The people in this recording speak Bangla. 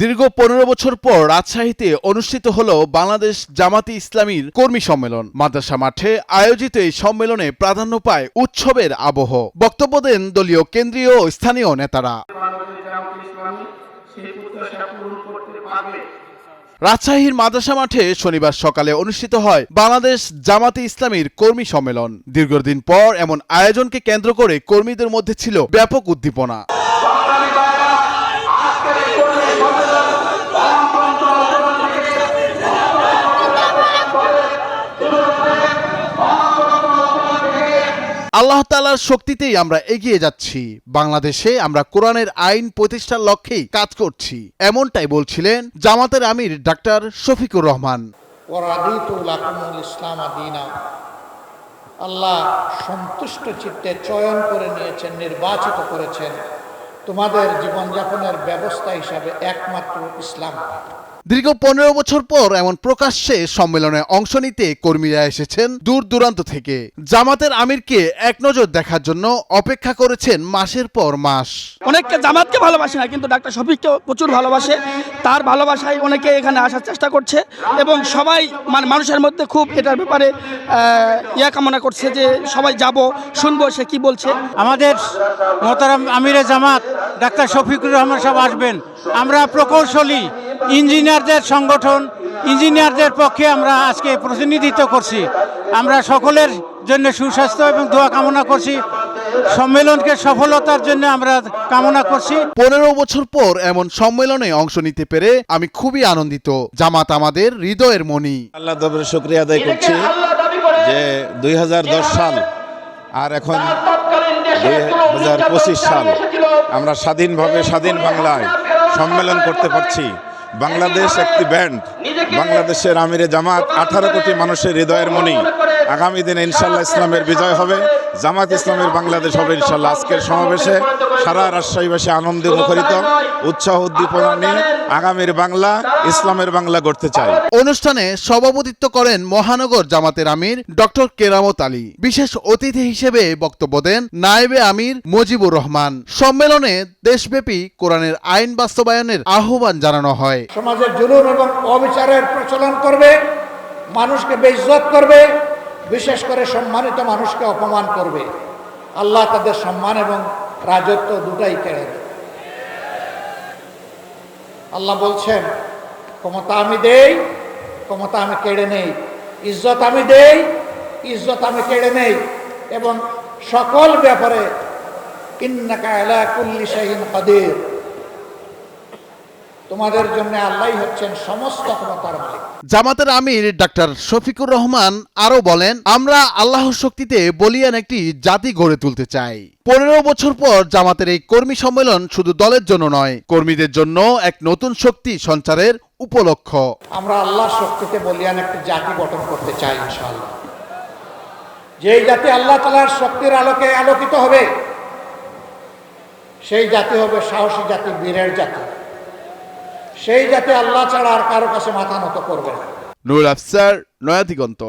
দীর্ঘ ১৫ বছর পর রাজশাহীতে অনুষ্ঠিত হলো বাংলাদেশ জামাতি ইসলামীর কর্মী সম্মেলন। মাদ্রাসা মাঠে আয়োজিত এই সম্মেলনে প্রাধান্য পায় উৎসবের আবহ। বক্তব্য দেন দলীয় কেন্দ্রীয় ও স্থানীয় নেতারা। রাজশাহীর মাদ্রাসা মাঠে শনিবার সকালে অনুষ্ঠিত হয় বাংলাদেশ জামাতে ইসলামীর কর্মী সম্মেলন। দীর্ঘদিন পর এমন আয়োজনকে কেন্দ্র করে কর্মীদের মধ্যে ছিল ব্যাপক উদ্দীপনা। আল্লাহ তাআলার শক্তিতেই আমরা এগিয়ে যাচ্ছি। বাংলাদেশে আমরা কোরআনের আইন প্রতিষ্ঠার লক্ষ্যেই কাজ করছি, এমনটাই বলছিলেন জামাতের আমির ডাক্তার শফিকুর রহমান। আল্লাহ সন্তুষ্ট চিত্তে চয়ন করে নিয়েছেন, নির্বাচিত করেছেন তোমাদের জীবনযাপনের ব্যবস্থা হিসাবে একমাত্র ইসলাম। দীর্ঘ ১৫ বছর পর এমন প্রকাশ্যে সম্মেলনে অংশ নিতে কর্মীরা এসেছেন দূর দূরান্ত থেকে। জামাতের আমিরকে এক নজর দেখার জন্য অপেক্ষা করেছেন মাসের পর মাস। অনেকে জামাতকে ভালোবাসে না, কিন্তু ডাক্তার শফিককে প্রচুর ভালোবাসে। তার ভালোবাসায় অনেকে এখানে আসার চেষ্টা করছে এবং সবাই মানুষের মধ্যে খুব এটার ব্যাপারে কামনা করছে যে সবাই যাব, শুনবো সে কি বলছে। আমাদের মোহতারাম আমিরে জামাত ডাক্তার শফিকুর রহমান সাহেব আসবেন। আমরা প্রকৌশলী ইঞ্জিনিয়ারদের সংগঠন, ইঞ্জিনিয়ারদের পক্ষে আমরা আজকে প্রতিনিধিত্ব করছি। আমরা সকলের জন্য সুস্বাস্থ্য এবং দোয়া কামনা করছি। সম্মেলনকে সফলতার জন্য আমরা কামনা করছি। ১৫ বছর পর এমন সম্মেলনে অংশ নিতে পেরে আমি খুবই আনন্দিত। জামাত আমাদের হৃদয়ের মণি। আল্লাহ দরবারে শুকরিয়া আদায় করছি যে ২০১০ সাল আর এখন ২০২৫ সাল আমরা স্বাধীনভাবে স্বাধীন বাংলায় সম্মেলন করতে পারছি। বাংলাদেশ একটি ব্যান্ড, বাংলাদেশের আমিরে জামাত ১৮ কোটি মানুষের হৃদয়ের মণি। আগামী দিনে ইনশাল্লাহ ইসলামের বিজয় হবে, জামাত ইসলামের বাংলাদেশ হবে ইনশাল্লাহ। আজকের সমাবেশে সারা রাজশাহীবাসী আনন্দে মুখরিত, উৎসাহ উদ্দীপনা নিয়ে আগামীর বাংলা ইসলামের বাংলা গড়তে চাই। অনুষ্ঠানে সভাপতিত্ব করেন মহানগর জামাতের আমির ডক্টর কেরামত আলী। বিশেষ অতিথি হিসেবে বক্তব্য দেন নায়েবে আমির মুজিবুর রহমান। সম্মেলনে দেশব্যাপী কোরআনের আইন বাস্তবায়নের আহ্বান জানানো হয়। সমাজের জুলুম এবং অবিচারের প্রচলন করবে, মানুষকে বেইজ্জত করবে, বিশেষ করে সম্মানিত মানুষকে অপমান করবে। আল্লাহ তাদের সম্মান এবং রাজত্ব দুটাই কেড়ে নেবে। আল্লাহ বলছেন, ক্ষমতা আমি দেই, ক্ষমতা আমি কেড়ে নেই, ইজ্জত আমি দেই, ইজ্জত আমি কেড়ে নেই, এবং সকল ব্যাপারে ইন্নাকা আলা কুল্লি শাইইন কাদির। তোমাদের জন্য আল্লাহই হচ্ছেন সমস্ত ক্ষমতার মালিক। জামাতের আমির ডাক্তার শফিকুর রহমান আরো বলেন, আমরা আল্লাহর শক্তিতে বলিয়ান একটি জাতি গড়ে তুলতে চাই। ১৫ বছর পর জামাতের এই কর্মী সম্মেলন শুধু দলের জন্য নয়, কর্মীদের জন্য এক নতুন শক্তি সঞ্চারের উপলক্ষ। আমরা আল্লাহর শক্তিতে বলিয়ান একটি জাতি গঠন করতে চাই ইনশাআল্লাহ। যেই জাতি আল্লাহ তাআলার শক্তির আলোকে আলোকিত হবে, সেই জাতি হবে সাহসী জাতি, বীরের জাতি। সেই জাতি আল্লাহ ছাড়া আর কারো কাছে মাথা নত করবে না। নুরুল আফসার, নয়া দিগন্ত।